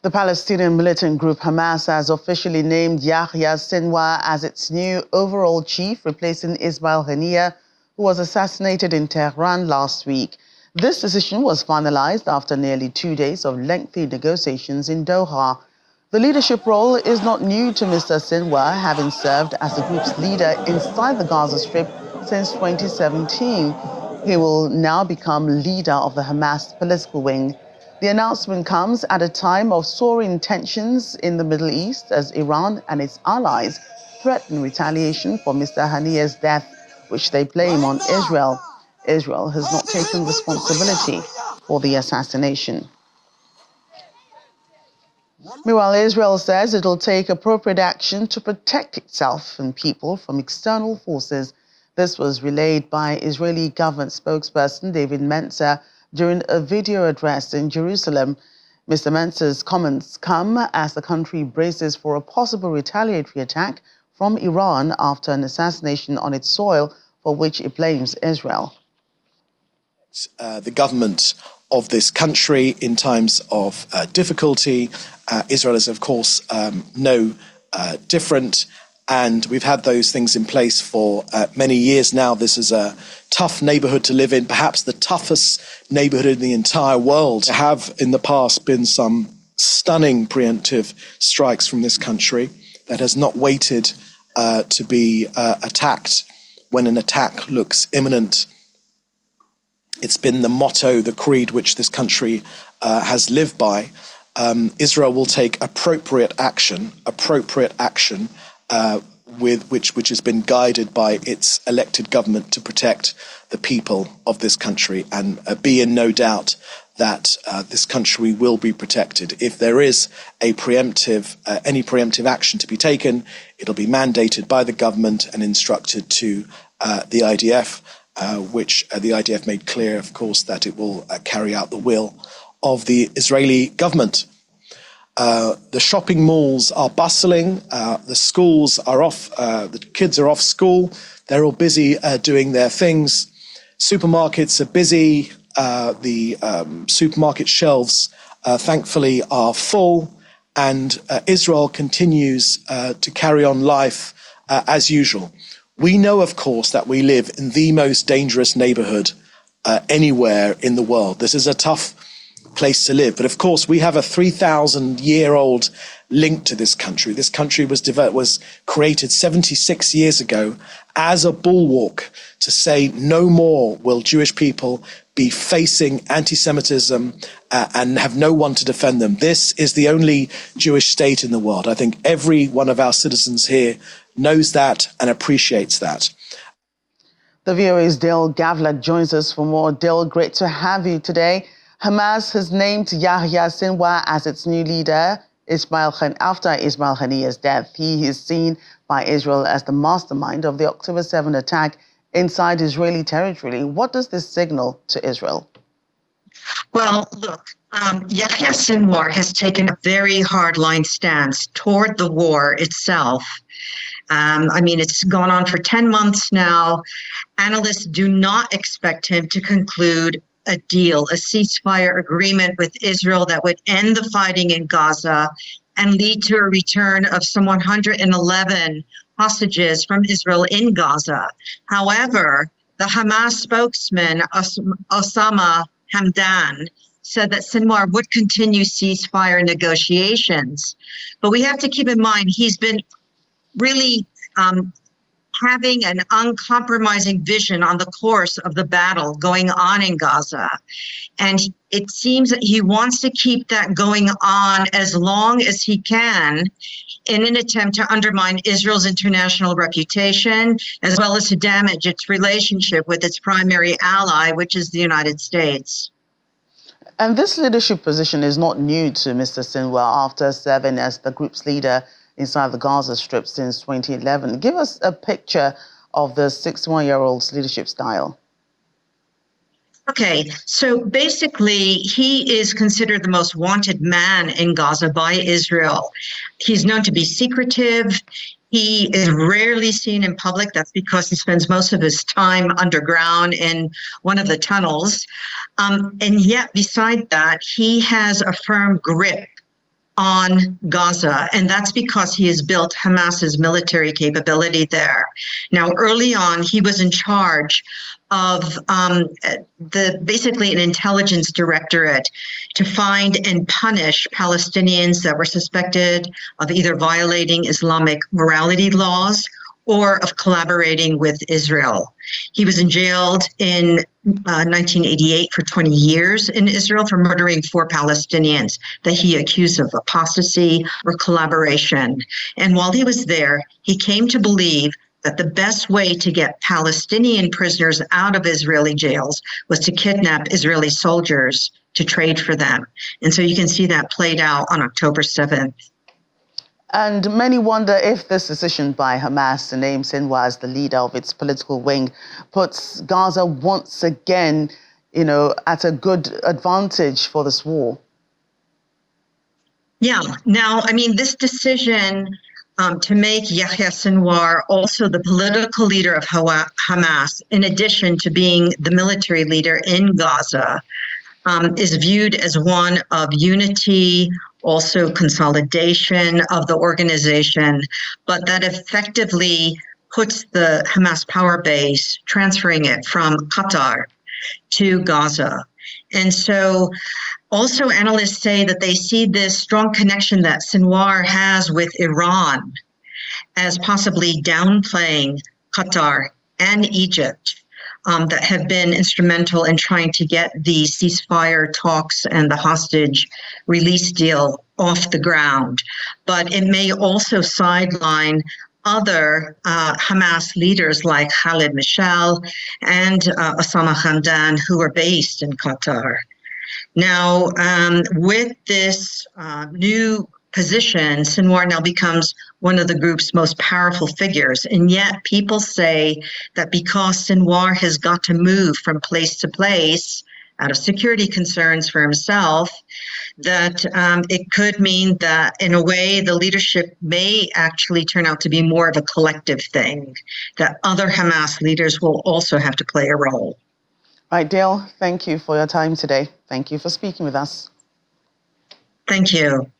The Palestinian militant group Hamas has officially named Yahya Sinwar as its new overall chief, replacing Ismail-Haniyeh, who was assassinated in Tehran last week. This decision was finalized after nearly 2 days of lengthy negotiations in Doha. The leadership role is not new to Mr. Sinwar, having served as the group's leader inside the Gaza Strip since 2017. He will now become leader of the Hamas political wing. The announcement comes at a time of soaring tensions in the Middle East as Iran and its allies threaten retaliation for Mr. Haniyeh's death, which they blame on Israel. Israel has not taken responsibility for the assassination. Meanwhile, Israel says it will take appropriate action to protect itself and people from external forces. This was relayed by Israeli government spokesperson David Mencer during a video address in Jerusalem. Mr. Mencer's comments come as the country braces for a possible retaliatory attack from Iran after an assassination on its soil for which it blames Israel. The government of this country in times of difficulty. Israel is, of course, no different. And we've had those things in place for many years now. This is a tough neighborhood to live in, perhaps the toughest neighborhood in the entire world. There have in the past been some stunning preemptive strikes from this country that has not waited to be attacked when an attack looks imminent. It's been the motto, the creed which this country has lived by. Israel will take appropriate action, which has been guided by its elected government to protect the people of this country, and be in no doubt that this country will be protected. If there is a any preemptive action to be taken, it'll be mandated by the government and instructed to the IDF, which the IDF made clear, of course, that it will carry out the will of the Israeli government. The shopping malls are bustling, the schools are off, the kids are off school, they're all busy doing their things. Supermarkets are busy, the supermarket shelves thankfully are full, and Israel continues to carry on life as usual. We know, of course, that we live in the most dangerous neighborhood anywhere in the world. This is a tough place to live. But of course, we have a 3,000-year-old link to this country. This country was created 76 years ago as a bulwark to say no more will Jewish people be facing anti-Semitism and have no one to defend them. This is the only Jewish state in the world. I think every one of our citizens here knows that and appreciates that. The VOA's Dale Gavlak joins us for more. Dale, great to have you today. Hamas has named Yahya Sinwar as its new leader after Ismail Haniyeh's death. He is seen by Israel as the mastermind of the October 7 attack inside Israeli territory. What does this signal to Israel? Well, look, Yahya Sinwar has taken a very hardline stance toward the war itself. It's gone on for 10 months now. Analysts do not expect him to conclude a deal, a ceasefire agreement with Israel that would end the fighting in Gaza and lead to a return of some 111 hostages from Israel in Gaza. However, the Hamas spokesman, Osama Hamdan, said that Sinwar would continue ceasefire negotiations. But we have to keep in mind, he's been really having an uncompromising vision on the course of the battle going on in Gaza. And it seems that he wants to keep that going on as long as he can in an attempt to undermine Israel's international reputation, as well as to damage its relationship with its primary ally, which is the United States. And this leadership position is not new to Mr. Sinwar after serving as the group's leader inside the Gaza Strip since 2011. Give us a picture of the 61-year-old's leadership style. Okay, so basically, he is considered the most wanted man in Gaza by Israel. He's known to be secretive. He is rarely seen in public. That's because he spends most of his time underground in one of the tunnels. And yet, beside that, he has a firm grip on Gaza, and that's because he has built Hamas's military capability there. Now, early on, he was in charge of basically an intelligence directorate to find and punish Palestinians that were suspected of either violating Islamic morality laws or of collaborating with Israel. He was jailed in 1988 for 20 years in Israel for murdering 4 Palestinians that he accused of apostasy or collaboration. And while he was there, he came to believe that the best way to get Palestinian prisoners out of Israeli jails was to kidnap Israeli soldiers to trade for them. And so you can see that played out on October 7th. And many wonder if this decision by Hamas to name Sinwar as the leader of its political wing puts Gaza once again, at a good advantage for this war. Yeah. Now, this decision to make Yahya Sinwar also the political leader of Hamas, in addition to being the military leader in Gaza, is viewed as one of unity, also consolidation of the organization, but that effectively puts the Hamas power base, transferring it from Qatar to Gaza. And so also analysts say that they see this strong connection that Sinwar has with Iran as possibly downplaying Qatar and Egypt that have been instrumental in trying to get the ceasefire talks and the hostage release deal off the ground. But it may also sideline other Hamas leaders like Khalid Mashal and Osama Hamdan, who are based in Qatar. Now, with this new position, Sinwar now becomes one of the group's most powerful figures. And yet people say that because Sinwar has got to move from place to place out of security concerns for himself, that it could mean that in a way the leadership may actually turn out to be more of a collective thing, that other Hamas leaders will also have to play a role. Right, Dale, thank you for your time today. Thank you for speaking with us. Thank you.